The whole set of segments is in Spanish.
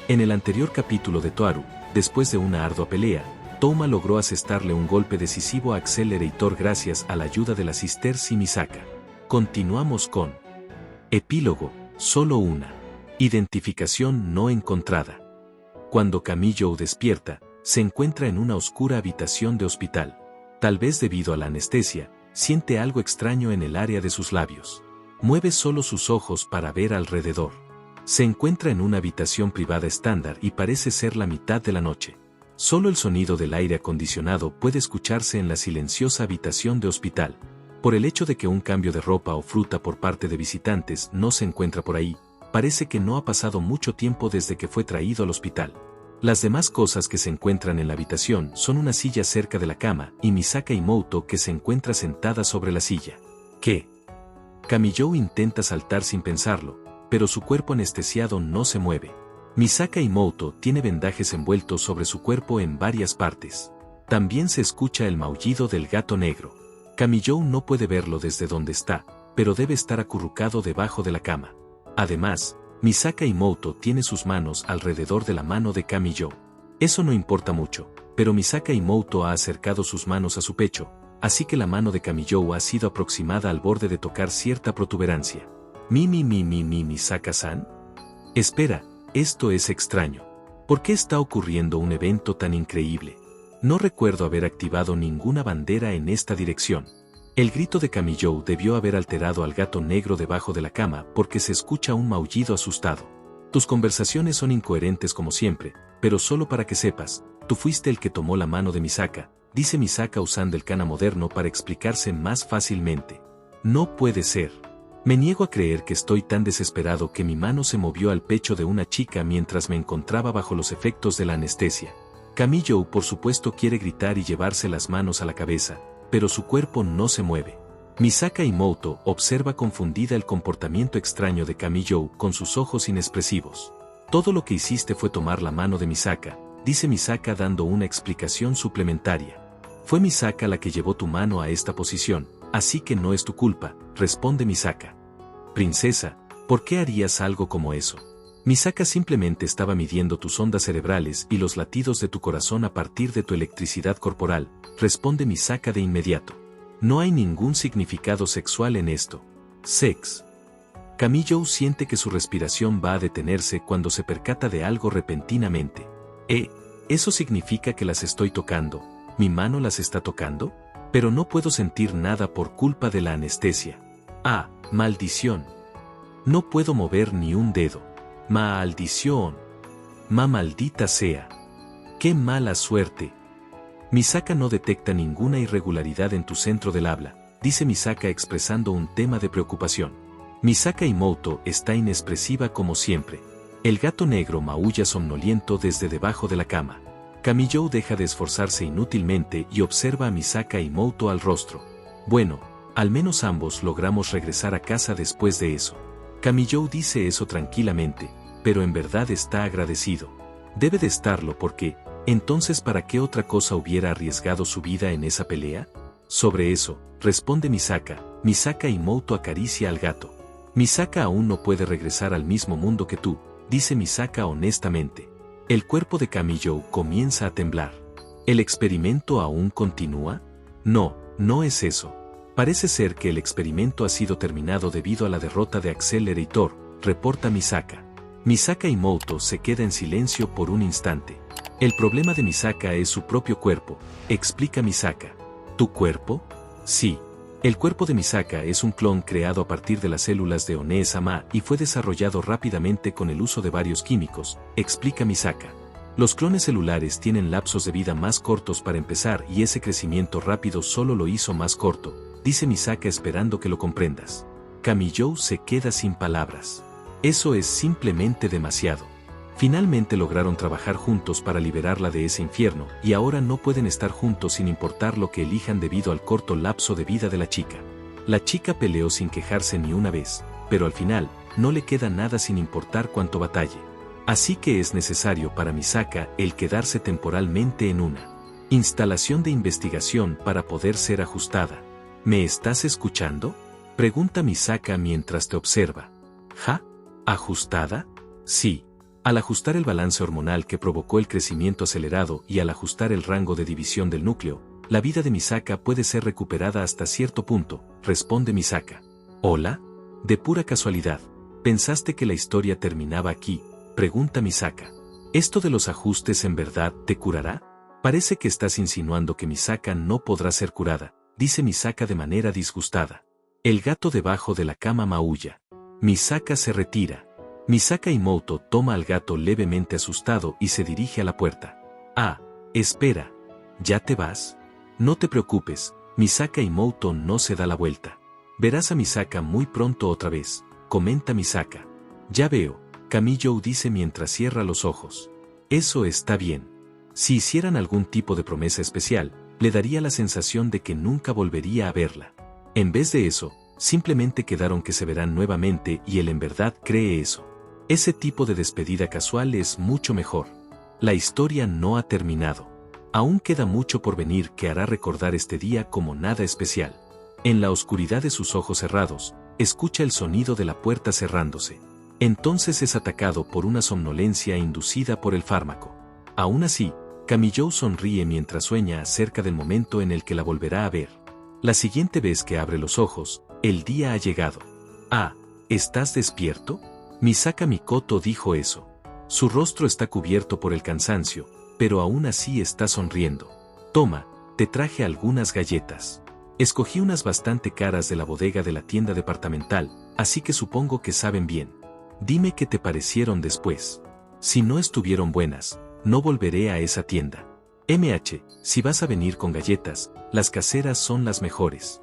En el anterior capítulo de Toaru, después de una ardua pelea, Touma logró asestarle un golpe decisivo a Accelerator gracias a la ayuda de la Sisters y Misaka. Continuamos con Epílogo, solo una. Identificación no encontrada. Cuando Kamijo despierta, se encuentra en una oscura habitación de hospital. Tal vez debido a la anestesia, siente algo extraño en el área de sus labios. Mueve solo sus ojos para ver alrededor. Se encuentra en una habitación privada estándar y parece ser la mitad de la noche. Solo el sonido del aire acondicionado puede escucharse en la silenciosa habitación de hospital. Por el hecho de que un cambio de ropa o fruta por parte de visitantes no se encuentra por ahí, parece que no ha pasado mucho tiempo desde que fue traído al hospital. Las demás cosas que se encuentran en la habitación son una silla cerca de la cama y Misaka Imoto que se encuentra sentada sobre la silla. ¿Qué? Kamijo intenta saltar sin pensarlo, pero su cuerpo anestesiado no se mueve. Misaka Imoto tiene vendajes envueltos sobre su cuerpo en varias partes. También se escucha el maullido del gato negro. Kamijo no puede verlo desde donde está, pero debe estar acurrucado debajo de la cama. Además, Misaka Imoto tiene sus manos alrededor de la mano de Kamijo. Eso no importa mucho, pero Misaka Imoto ha acercado sus manos a su pecho, así que la mano de Kamijo ha sido aproximada al borde de tocar cierta protuberancia. Misaka-san. Espera, esto es extraño. ¿Por qué está ocurriendo un evento tan increíble? No recuerdo haber activado ninguna bandera en esta dirección. El grito de Kamijo debió haber alterado al gato negro debajo de la cama porque se escucha un maullido asustado. Tus conversaciones son incoherentes como siempre, pero solo para que sepas, tú fuiste el que tomó la mano de Misaka, dice Misaka usando el kana moderno para explicarse más fácilmente. No puede ser. Me niego a creer que estoy tan desesperado que mi mano se movió al pecho de una chica mientras me encontraba bajo los efectos de la anestesia. Kamijo por supuesto quiere gritar y llevarse las manos a la cabeza, pero su cuerpo no se mueve. Misaka Imoto observa confundida el comportamiento extraño de Kamijo con sus ojos inexpresivos. Todo lo que hiciste fue tomar la mano de Misaka, dice Misaka dando una explicación suplementaria. Fue Misaka la que llevó tu mano a esta posición, así que no es tu culpa, responde Misaka. Princesa, ¿por qué harías algo como eso? Misaka simplemente estaba midiendo tus ondas cerebrales y los latidos de tu corazón a partir de tu electricidad corporal, responde Misaka de inmediato. No hay ningún significado sexual en esto. Sex. Kamijo siente que su respiración va a detenerse cuando se percata de algo repentinamente. ¿Eso significa que las estoy tocando? ¿Mi mano las está tocando? Pero no puedo sentir nada por culpa de la anestesia. ¡Ah, maldición! No puedo mover ni un dedo. ¡Maldición! ¡Maldita sea! ¡Qué mala suerte! Misaka no detecta ninguna irregularidad en tu centro del habla, dice Misaka expresando un tema de preocupación. Misaka Imoto está inexpresiva como siempre. El gato negro maulla somnoliento desde debajo de la cama. Kamijo deja de esforzarse inútilmente y observa a Misaka Imoto al rostro. Bueno, al menos ambos logramos regresar a casa después de eso. Kamijo dice eso tranquilamente, pero en verdad está agradecido. Debe de estarlo porque, entonces ¿para qué otra cosa hubiera arriesgado su vida en esa pelea? Sobre eso, responde Misaka. Misaka Imoto acaricia al gato. Misaka aún no puede regresar al mismo mundo que tú, dice Misaka honestamente. El cuerpo de Kamijo comienza a temblar. ¿El experimento aún continúa? No, no es eso. Parece ser que el experimento ha sido terminado debido a la derrota de Accelerator, reporta Misaka. Misaka Imoto se queda en silencio por un instante. El problema de Misaka es su propio cuerpo, explica Misaka. ¿Tu cuerpo? Sí. El cuerpo de Misaka es un clon creado a partir de las células de One-sama y fue desarrollado rápidamente con el uso de varios químicos, explica Misaka. Los clones celulares tienen lapsos de vida más cortos para empezar y ese crecimiento rápido solo lo hizo más corto, dice Misaka esperando que lo comprendas. Kamijo se queda sin palabras. Eso es simplemente demasiado. Finalmente lograron trabajar juntos para liberarla de ese infierno, y ahora no pueden estar juntos sin importar lo que elijan debido al corto lapso de vida de la chica. La chica peleó sin quejarse ni una vez, pero al final, no le queda nada sin importar cuánto batalle. Así que es necesario para Misaka el quedarse temporalmente en una instalación de investigación para poder ser ajustada. ¿Me estás escuchando? Pregunta Misaka mientras te observa. ¿Ja? ¿Ajustada? Sí. Al ajustar el balance hormonal que provocó el crecimiento acelerado y al ajustar el rango de división del núcleo, la vida de Misaka puede ser recuperada hasta cierto punto, responde Misaka. ¿Hola? De pura casualidad, ¿pensaste que la historia terminaba aquí?, pregunta Misaka. ¿Esto de los ajustes en verdad te curará? Parece que estás insinuando que Misaka no podrá ser curada, dice Misaka de manera disgustada. El gato debajo de la cama maulla. Misaka se retira. Misaka Imoto toma al gato levemente asustado y se dirige a la puerta. Ah, espera. ¿Ya te vas? No te preocupes, Misaka Imoto no se da la vuelta. Verás a Misaka muy pronto otra vez, comenta Misaka. Ya veo, Kamijo dice mientras cierra los ojos. Eso está bien. Si hicieran algún tipo de promesa especial, le daría la sensación de que nunca volvería a verla. En vez de eso, simplemente quedaron que se verán nuevamente y él en verdad cree eso. Ese tipo de despedida casual es mucho mejor. La historia no ha terminado. Aún queda mucho por venir que hará recordar este día como nada especial. En la oscuridad de sus ojos cerrados, escucha el sonido de la puerta cerrándose. Entonces es atacado por una somnolencia inducida por el fármaco. Aún así, Kamijo sonríe mientras sueña acerca del momento en el que la volverá a ver. La siguiente vez que abre los ojos, el día ha llegado. Ah, ¿estás despierto? Misaka Mikoto dijo eso. Su rostro está cubierto por el cansancio, pero aún así está sonriendo. Toma, te traje algunas galletas. Escogí unas bastante caras de la bodega de la tienda departamental, así que supongo que saben bien. Dime qué te parecieron después. Si no estuvieron buenas, no volveré a esa tienda. Si vas a venir con galletas, las caseras son las mejores.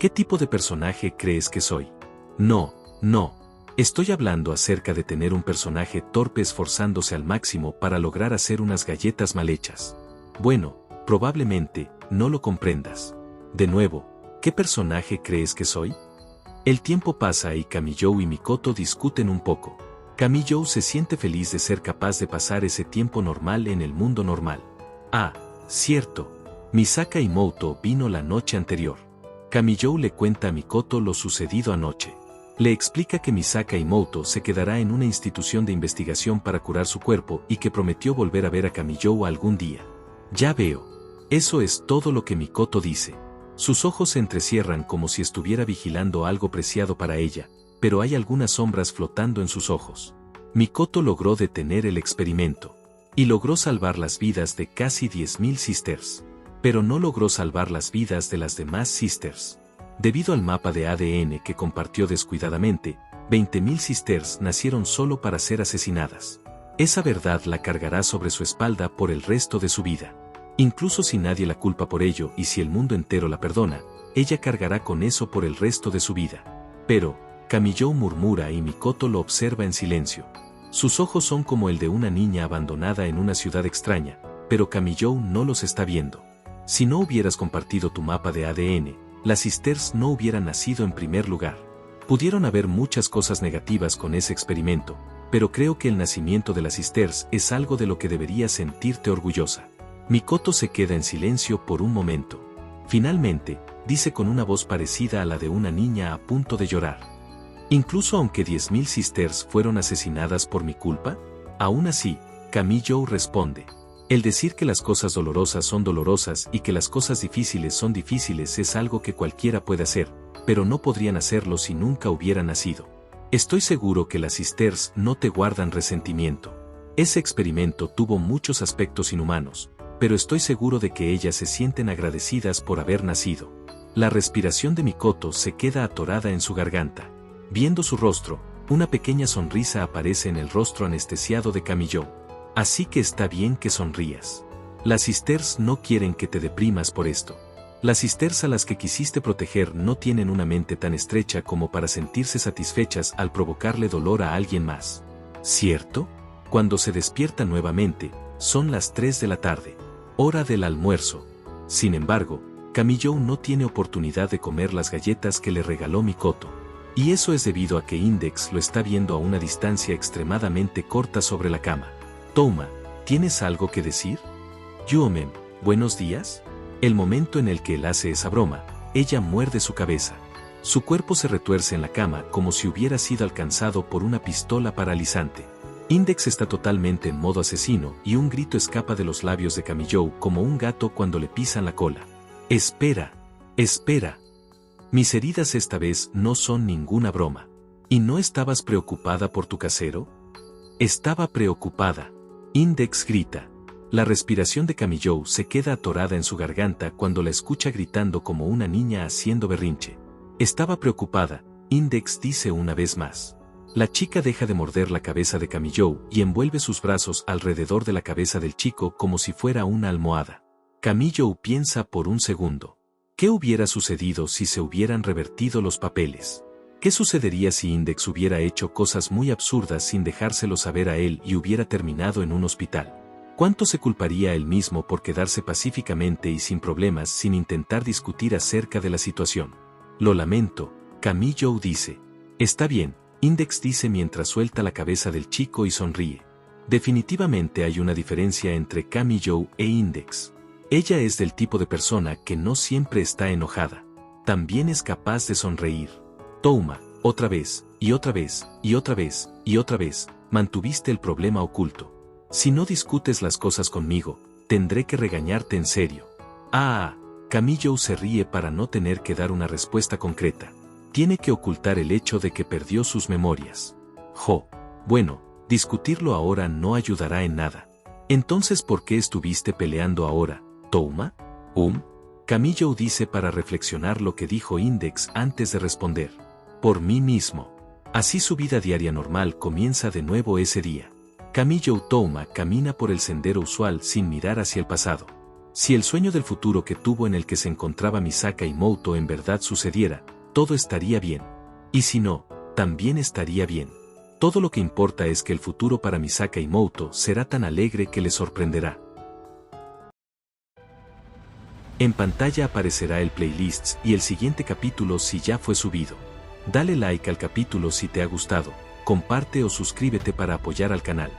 ¿Qué tipo de personaje crees que soy? No. Estoy hablando acerca de tener un personaje torpe esforzándose al máximo para lograr hacer unas galletas mal hechas. Bueno, probablemente, no lo comprendas. De nuevo, ¿qué personaje crees que soy? El tiempo pasa y Kamijo y Mikoto discuten un poco. Kamijo se siente feliz de ser capaz de pasar ese tiempo normal en el mundo normal. Ah, cierto. Misaka Imoto vino la noche anterior. Kamijo le cuenta a Mikoto lo sucedido anoche. Le explica que Misaka Imoto se quedará en una institución de investigación para curar su cuerpo y que prometió volver a ver a Kamijo algún día. Ya veo. Eso es todo lo que Mikoto dice. Sus ojos se entrecierran como si estuviera vigilando algo preciado para ella, pero hay algunas sombras flotando en sus ojos. Mikoto logró detener el experimento. Y logró salvar las vidas de casi 10.000 sisters. Pero no logró salvar las vidas de las demás sisters. Debido al mapa de ADN que compartió descuidadamente, 20.000 sisters nacieron solo para ser asesinadas. Esa verdad la cargará sobre su espalda por el resto de su vida. Incluso si nadie la culpa por ello y si el mundo entero la perdona, ella cargará con eso por el resto de su vida. Pero, Kamijo murmura y Mikoto lo observa en silencio. Sus ojos son como el de una niña abandonada en una ciudad extraña, pero Kamijo no los está viendo. Si no hubieras compartido tu mapa de ADN, las sisters no hubieran nacido en primer lugar. Pudieron haber muchas cosas negativas con ese experimento, pero creo que el nacimiento de las sisters es algo de lo que deberías sentirte orgullosa. Mikoto se queda en silencio por un momento. Finalmente, dice con una voz parecida a la de una niña a punto de llorar. Incluso aunque 10.000 sisters fueron asesinadas por mi culpa, aún así, Kamijo responde. El decir que las cosas dolorosas son dolorosas y que las cosas difíciles son difíciles es algo que cualquiera puede hacer, pero no podrían hacerlo si nunca hubieran nacido. Estoy seguro que las sisters no te guardan resentimiento. Ese experimento tuvo muchos aspectos inhumanos, pero estoy seguro de que ellas se sienten agradecidas por haber nacido. La respiración de Mikoto se queda atorada en su garganta. Viendo su rostro, una pequeña sonrisa aparece en el rostro anestesiado de Kamijo. Así que está bien que sonrías. Las sisters no quieren que te deprimas por esto. Las sisters a las que quisiste proteger no tienen una mente tan estrecha como para sentirse satisfechas al provocarle dolor a alguien más. ¿Cierto? Cuando se despierta nuevamente, son las 3 de la tarde. Hora del almuerzo. Sin embargo, Kamijo no tiene oportunidad de comer las galletas que le regaló Mikoto. Y eso es debido a que Index lo está viendo a una distancia extremadamente corta sobre la cama. Touma, ¿tienes algo que decir? Yuomen, ¿buenos días? El momento en el que él hace esa broma, ella muerde su cabeza. Su cuerpo se retuerce en la cama como si hubiera sido alcanzado por una pistola paralizante. Index está totalmente en modo asesino y un grito escapa de los labios de Kamijou como un gato cuando le pisan la cola. Espera, espera. Mis heridas esta vez no son ninguna broma. ¿Y no estabas preocupada por tu casero? Estaba preocupada. Index grita. La respiración de Kamijou se queda atorada en su garganta cuando la escucha gritando como una niña haciendo berrinche. Estaba preocupada, Index dice una vez más. La chica deja de morder la cabeza de Kamijou y envuelve sus brazos alrededor de la cabeza del chico como si fuera una almohada. Kamijou piensa por un segundo. ¿Qué hubiera sucedido si se hubieran revertido los papeles? ¿Qué sucedería si Index hubiera hecho cosas muy absurdas sin dejárselo saber a él y hubiera terminado en un hospital? ¿Cuánto se culparía él mismo por quedarse pacíficamente y sin problemas sin intentar discutir acerca de la situación? Lo lamento, Kamijou dice. Está bien, Index dice mientras suelta la cabeza del chico y sonríe. Definitivamente hay una diferencia entre Kamijou e Index. Ella es del tipo de persona que no siempre está enojada. También es capaz de sonreír. Touma, otra vez, y otra vez, y otra vez, y otra vez, mantuviste el problema oculto. Si no discutes las cosas conmigo, tendré que regañarte en serio. Kamijou se ríe para no tener que dar una respuesta concreta. Tiene que ocultar el hecho de que perdió sus memorias. Bueno, discutirlo ahora no ayudará en nada. Entonces, ¿por qué estuviste peleando ahora, Touma? Kamijou dice para reflexionar lo que dijo Index antes de responder. Por mí mismo. Así su vida diaria normal comienza de nuevo ese día. Kamijou Touma camina por el sendero usual sin mirar hacia el pasado. Si el sueño del futuro que tuvo en el que se encontraba Misaka Imoto en verdad sucediera, todo estaría bien. Y si no, también estaría bien. Todo lo que importa es que el futuro para Misaka Imoto será tan alegre que le sorprenderá. En pantalla aparecerá el playlist y el siguiente capítulo si ya fue subido. Dale like al capítulo si te ha gustado, comparte o suscríbete para apoyar al canal.